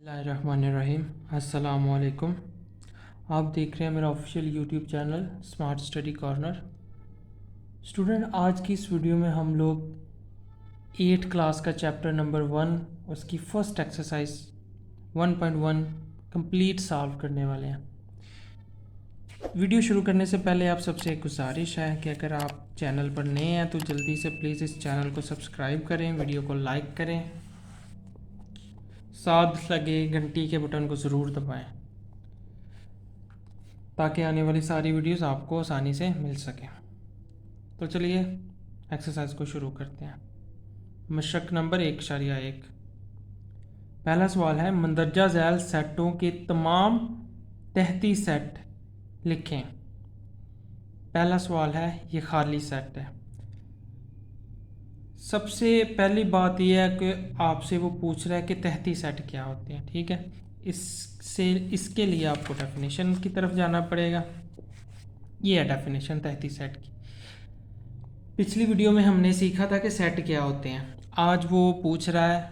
बिस्मिल्लाहिर्रहमानिर्रहीम। अस्सलामुअलैकुम। आप देख रहे हैं मेरा official YouTube channel smart study corner. Student, आज की इस वीडियो में हम लोग 8th क्लास का चैप्टर नंबर 1 उसकी फर्स्ट एक्सरसाइज 1.1 कंप्लीट सॉल्व करने वाले हैं। वीडियो शुरू करने से पहले आप सबसे एक गुजारिश है कि अगर आप चैनल पर नए हैं तो जल्दी से प्लीज़ इस चैनल को सब्सक्राइब करें, वीडियो को लाइक करें, साथ लगे घंटी के बटन को ज़रूर दबाएं ताकि आने वाली सारी वीडियोस आपको आसानी से मिल सकें। तो चलिए एक्सरसाइज को शुरू करते हैं। मशक नंबर 1.1। पहला सवाल है, मंदरजा झैल सेटों के तमाम तहती सेट लिखें। पहला सवाल है, ये खाली सेट है। सबसे पहली बात यह है कि आपसे वो पूछ रहा है कि तहती सेट क्या होते हैं। ठीक है, इसके लिए आपको डेफिनेशन की तरफ जाना पड़ेगा। ये है डेफिनेशन तहती सेट की। पिछली वीडियो में हमने सीखा था कि सेट क्या होते हैं। आज वो पूछ रहा है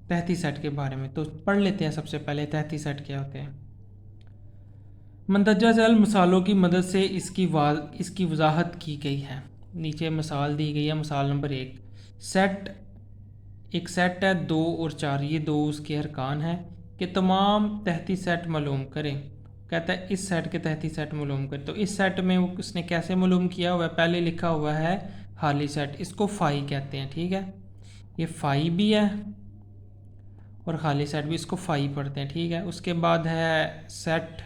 तहती सेट के बारे में, तो पढ़ लेते हैं सबसे पहले तहती सेट क्या होते हैं। मंदरजा झैल मिसालों की मदद से इसकी वजाहत की गई है। नीचे मिसाल दी गई है। मिसाल नंबर 1, सेट एक सेट है 2 और 4, ये दो उसके अरकान हैं कि तमाम तहती सेट मालूम करें। कहता है इस सेट के तहती सेट मालूम करें। तो इस सेट में वो उसने कैसे मालूम किया हुआ है, पहले लिखा हुआ है खाली सेट, इसको फाई कहते हैं। ठीक है, ये फाई भी है और खाली सेट भी, इसको फाई पढ़ते हैं। ठीक है, उसके बाद है सेट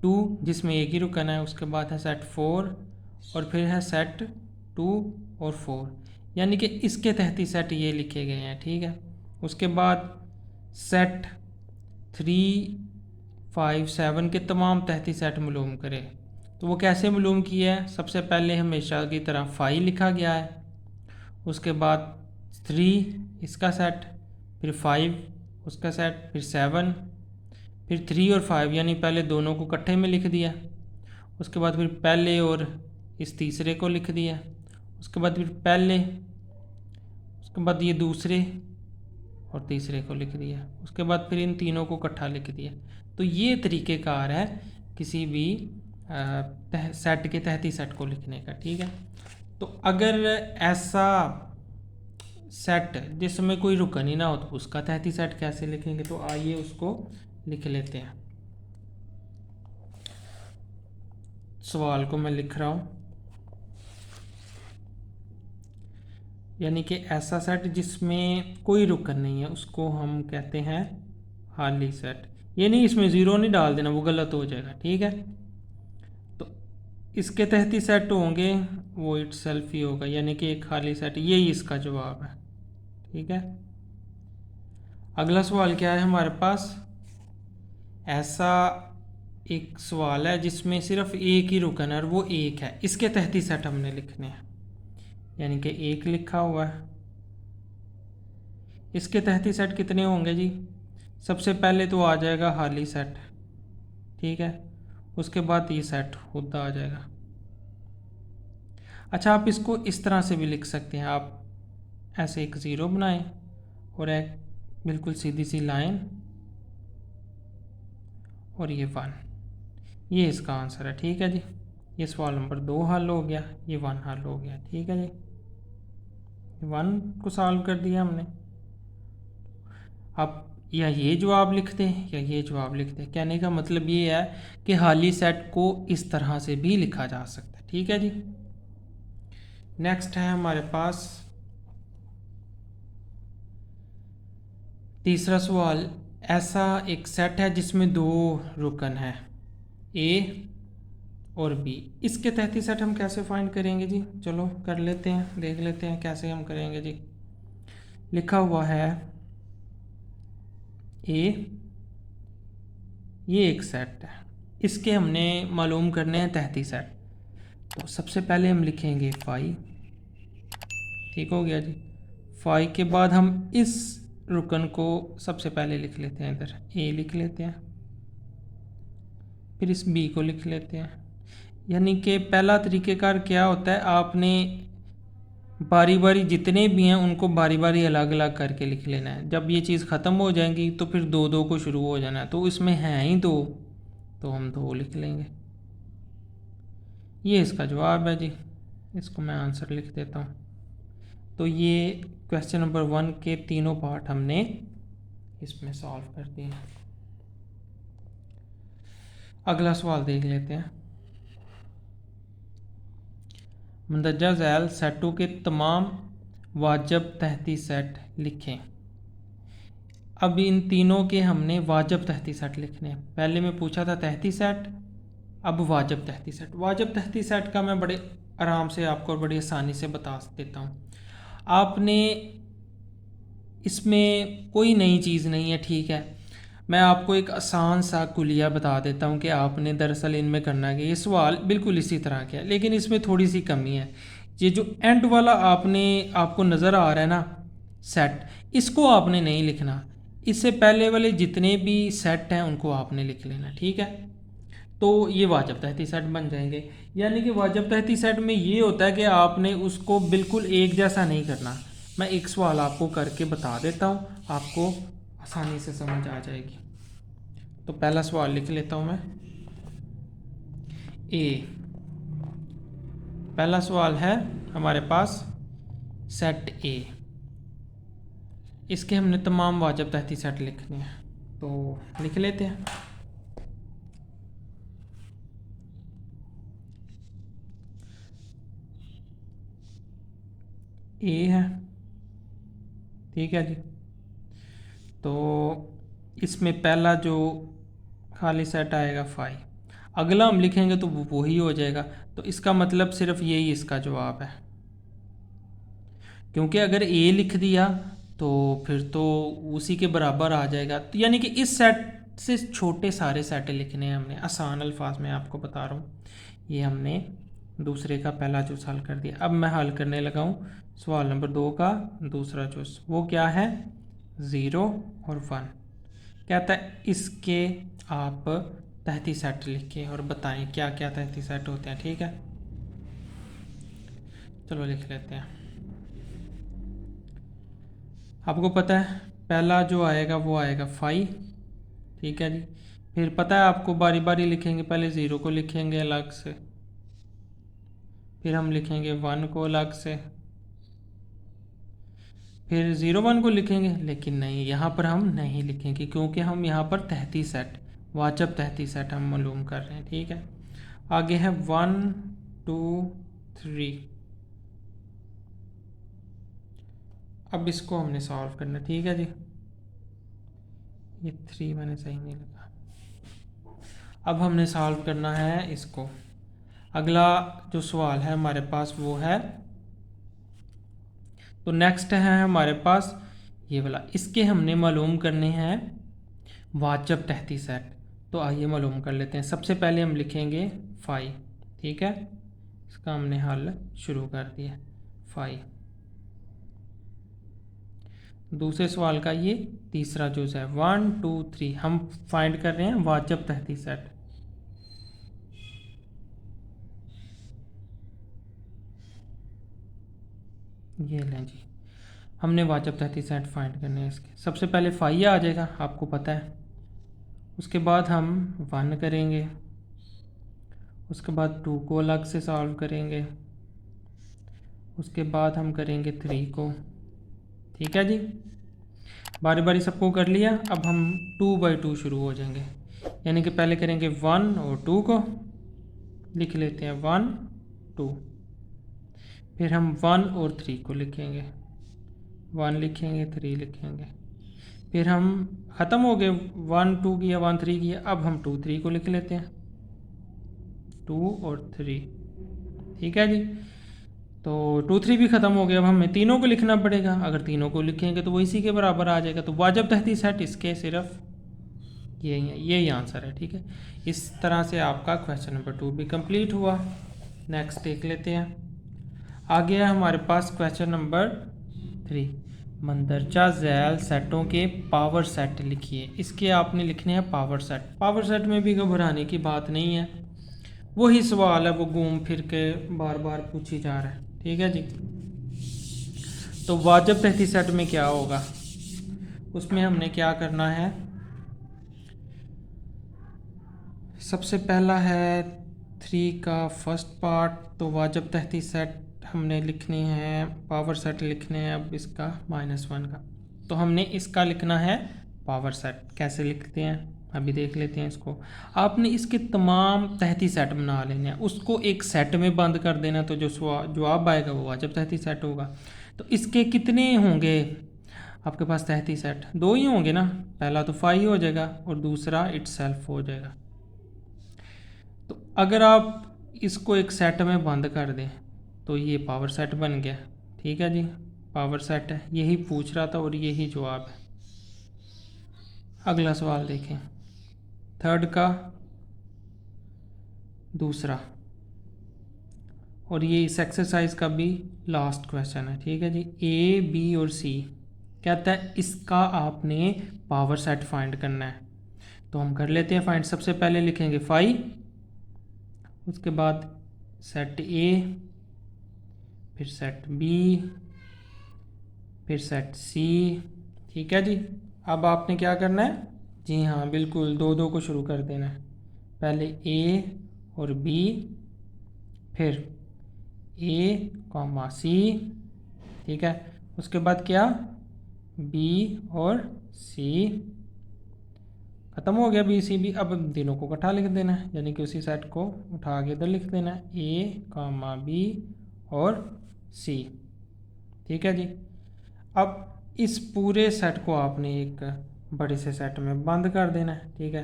2 जिसमें एक ही रुकन है। उसके बाद है सेट 4 और फिर है सेट 2 और 4, यानी कि इसके तहती सेट ये लिखे गए हैं। ठीक है, उसके बाद सेट 3, 5, 7 के तमाम तहती सेट मालूम करें। तो वो कैसे मालूम किया है, सबसे पहले हमेशा की तरह 5 लिखा गया है, उसके बाद 3 इसका सेट, फिर 5 उसका सेट, फिर 7, फिर 3 और 5, यानी पहले दोनों को इकट्ठे में लिख दिया। उसके बाद फिर पहले और इस तीसरे को लिख दिया। उसके बाद फिर पहले, उसके बाद ये दूसरे और तीसरे को लिख दिया। उसके बाद फिर इन तीनों को इकट्ठा लिख दिया। तो ये तरीक़ेकार है किसी भी सेट के तहती सेट को लिखने का। ठीक है, तो अगर ऐसा सेट जिसमें कोई रुकन ही ना हो तो उसका तहती सेट कैसे लिखेंगे, तो आइए उसको लिख लेते हैं। सवाल को मैं लिख रहा हूँ, यानी कि ऐसा सेट जिसमें कोई रुकन नहीं है उसको हम कहते हैं खाली सेट। ये नहीं, इसमें ज़ीरो नहीं डाल देना, वो गलत हो जाएगा। ठीक है, तो इसके तहती सेट होंगे वो इटसेल्फ ही होगा, यानी कि एक खाली सेट, यही इसका जवाब है। ठीक है, अगला सवाल क्या है हमारे पास। ऐसा एक सवाल है जिसमें सिर्फ एक ही रुकन है और वो एक है, इसके तहती सेट हमने लिखने हैं, यानी कि एक लिखा हुआ है। इसके तहती सेट कितने होंगे जी, सबसे पहले तो आ जाएगा खाली सेट। ठीक है, उसके बाद ये सेट खुद आ जाएगा। अच्छा, आप इसको इस तरह से भी लिख सकते हैं। आप ऐसे एक ज़ीरो बनाएं और एक बिल्कुल सीधी सी लाइन और ये 1, ये इसका आंसर है। ठीक है जी, ये सवाल नंबर 2 हल हो गया, ये 1 हल हो गया। ठीक है जी, 1 को सॉल्व कर दिया हमने। आप या ये जवाब लिखते हैं या ये जवाब लिखते हैं। कहने का मतलब ये है कि खाली सेट को इस तरह से भी लिखा जा सकता है। ठीक है जी, नेक्स्ट है हमारे पास तीसरा सवाल। ऐसा एक सेट है जिसमें 2 रुकन है, ए और बी। इसके तहती सेट हम कैसे फाइंड करेंगे जी, चलो कर लेते हैं, देख लेते हैं कैसे हम करेंगे जी। लिखा हुआ है ए, ये एक सेट है, इसके हमने मालूम करने हैं तहती सेट। तो सबसे पहले हम लिखेंगे 5। ठीक हो गया जी, 5 के बाद हम इस रुकन को सबसे पहले लिख लेते हैं, इधर ए लिख लेते हैं, फिर इस बी को लिख लेते हैं। यानी कि पहला तरीक़ेकार क्या होता है, आपने बारी बारी जितने भी हैं उनको बारी बारी अलग अलग करके लिख लेना है। जब ये चीज़ ख़त्म हो जाएंगी तो फिर दो दो को शुरू हो जाना है। तो इसमें हैं ही दो, तो हम दो लिख लेंगे। ये इसका जवाब है जी। इसको मैं आंसर लिख देता हूँ। तो ये क्वेश्चन नंबर 1 के तीनों पार्ट हमने इसमें सॉल्व कर दिए। अगला सवाल देख लेते हैं। मंदरजा झैल सेटों के तमाम वाजब तहती सेट लिखें। अब इन तीनों के हमने वाजब तहती सेट लिखने हैं। पहले मैं पूछा था तहती सेट, अब वाजब तहती सेट। वाजब तहती सेट का मैं बड़े आराम से आपको बड़ी आसानी से बता देता हूँ। आपने इसमें कोई नई चीज़ नहीं है, ठीक है। मैं आपको एक आसान सा कुलिया बता देता हूँ कि आपने दरअसल इनमें करना है कि ये सवाल बिल्कुल इसी तरह का है, लेकिन इसमें थोड़ी सी कमी है। ये जो एंड वाला आपको नज़र आ रहा है ना सेट, इसको आपने नहीं लिखना। इससे पहले वाले जितने भी सेट हैं उनको आपने लिख लेना, ठीक है। तो ये वाजब तहती सेट बन जाएंगे। यानी कि वाजब तहती सेट में ये होता है कि आपने उसको बिल्कुल एक जैसा नहीं करना। मैं एक सवाल आपको करके बता देता हूँ, आपको आसानी से समझ आ जाएगी। तो पहला सवाल लिख लेता हूँ मैं। ए, पहला सवाल है हमारे पास सेट ए। इसके हमने तमाम वाजब तहती सेट लिखने हैं, तो लिख लेते हैं। ए है, ठीक है जी। तो इसमें पहला जो खाली सेट आएगा 5, अगला हम लिखेंगे तो वो वही हो जाएगा। तो इसका मतलब सिर्फ यही इसका जवाब है, क्योंकि अगर ए लिख दिया तो फिर तो उसी के बराबर आ जाएगा। तो यानी कि इस सेट से छोटे सारे सेट लिखने हैं हमने। आसान अल्फाज में आपको बता रहा हूँ। ये हमने दूसरे का पहला जूस हल कर दिया। अब मैं हल करने लगा हूँ सवाल नंबर 2 का दूसरा जूस। वो क्या है? 0 और 1। कहता है इसके आप तहती सेट लिखें और बताएं क्या क्या तहती सेट होते हैं, ठीक है। चलो लिख लेते हैं। आपको पता है पहला जो आएगा वो आएगा 5, ठीक है जी। फिर पता है आपको बारी बारी लिखेंगे, पहले 0 को लिखेंगे अलग से, फिर हम लिखेंगे 1 को अलग से, फिर 0 1 को लिखेंगे। लेकिन नहीं, यहाँ पर हम नहीं लिखेंगे क्योंकि हम यहाँ पर तहती सेट, वाजब तहती सेट हम मालूम कर रहे हैं, ठीक है। आगे है 1 2 3। अब इसको हमने सॉल्व करना, ठीक है जी। ये 3 मैंने सही नहीं लिखा। अब हमने सॉल्व करना है इसको। अगला जो सवाल है हमारे पास वो है, तो नेक्स्ट है हमारे पास ये वाला। इसके हमने मालूम करने हैं वाजब तहती सेट। तो आइए मालूम कर लेते हैं। सबसे पहले हम लिखेंगे 5, ठीक है। इसका हमने हल शुरू कर दिया 5। दूसरे सवाल का ये तीसरा जो है 1 2 3, हम फाइंड कर रहे हैं वाजब तहती सेट। ये लें जी, हमने वाजब तहती सेट फाइंड करने हैं इसके। सबसे पहले 5 आ जाएगा, आपको पता है। उसके बाद हम 1 करेंगे, उसके बाद 2 को अलग से सॉल्व करेंगे, उसके बाद हम करेंगे 3 को, ठीक है जी। बारी बारी सबको कर लिया। अब हम 2 बाई 2 शुरू हो जाएंगे, यानी कि पहले करेंगे 1 और 2 को लिख लेते हैं 1 2, फिर हम 1 और 3 को लिखेंगे, 1 लिखेंगे 3 लिखेंगे, फिर हम ख़त्म हो गए 1 2 किया 1 3 किया। अब हम 2 3 को लिख लेते हैं, 2 और 3, ठीक है जी। तो 2 3 भी ख़त्म हो गया। अब हमें तीनों को लिखना पड़ेगा। अगर तीनों को लिखेंगे तो वो इसी के बराबर आ जाएगा। तो वाजब तहती सेट इसके सिर्फ यही आंसर है, ठीक है। इस तरह से आपका क्वेश्चन नंबर 2 भी कंप्लीट हुआ। नेक्स्ट देख लेते हैं। आगे है हमारे पास क्वेश्चन नंबर 3। मंदरजा झैल सेटों के पावर सेट लिखिए। इसके आपने लिखने हैं पावर सेट। पावर सेट में भी घबराने की बात नहीं है, वही सवाल है, वो घूम फिर के बार बार पूछी जा रहा है, ठीक है जी। तो वाजब तहती सेट में क्या होगा, उसमें हमने क्या करना है, सबसे पहला है 3 का फर्स्ट पार्ट। तो वाजब तहती सेट हमने लिखनी है, पावर सेट लिखने हैं अब इसका -1 का। तो हमने इसका लिखना है पावर सेट। कैसे लिखते हैं अभी देख लेते हैं इसको। आपने इसके तमाम तहती सेट बना लेने हैं, उसको एक सेट में बंद कर देना, तो जो जवाब आएगा वो वाजब तहती सेट होगा। तो इसके कितने होंगे आपके पास तहती सेट? 2 ही होंगे ना, पहला तो फाई हो जाएगा और दूसरा इटसेल्फ हो जाएगा। तो अगर आप इसको एक सेट में बंद कर दें तो ये पावर सेट बन गया। ठीक है जी, पावर सेट है, यही पूछ रहा था और यही जवाब है। अगला सवाल देखें, 3 का दूसरा, और ये इस एक्सरसाइज का भी लास्ट क्वेश्चन है। ठीक है जी, ए बी और सी कहता है इसका आपने पावर सेट फाइंड करना है। तो हम कर लेते हैं फाइंड। सबसे पहले लिखेंगे फाई, उसके बाद सेट ए, फिर सेट बी, फिर सेट सी। ठीक है जी, अब आपने क्या करना है, जी हाँ बिल्कुल 2 2 को शुरू कर देना है। पहले ए और बी, फिर ए कॉमा सी। ठीक है, उसके बाद क्या, बी और सी। ख़त्म हो गया बी सी बी। अब तीनों को इकट्ठा लिख देना है, यानी कि उसी सेट को उठा के इधर लिख देना है, ए कामा बी और सी। ठीक है जी, अब इस पूरे सेट को आपने एक बड़े से सेट में बंद कर देना है। ठीक है,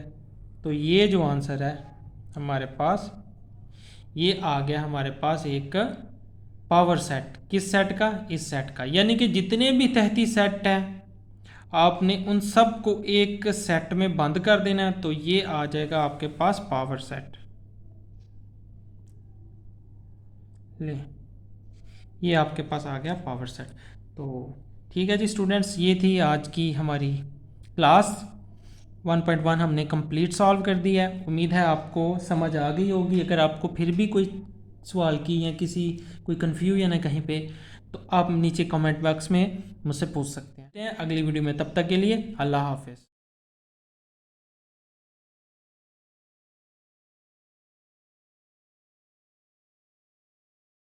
तो ये जो आंसर है हमारे पास, ये आ गया हमारे पास एक पावर सेट। किस सेट का? इस सेट का। यानी कि जितने भी तहती सेट हैं आपने उन सब को एक सेट में बंद कर देना है, तो ये आ जाएगा आपके पास पावर सेट। ले, ये आपके पास आ गया पावर सेट। तो ठीक है जी स्टूडेंट्स, ये थी आज की हमारी क्लास 1.1 हमने कंप्लीट सॉल्व कर दिया है। उम्मीद है आपको समझ आ गई होगी। अगर आपको फिर भी कोई सवाल की या किसी कोई कन्फ्यूजन है कहीं पे, तो आप नीचे कमेंट बॉक्स में मुझसे पूछ सकते हैं। अगली वीडियो में, तब तक के लिए अल्लाह हाफिज़।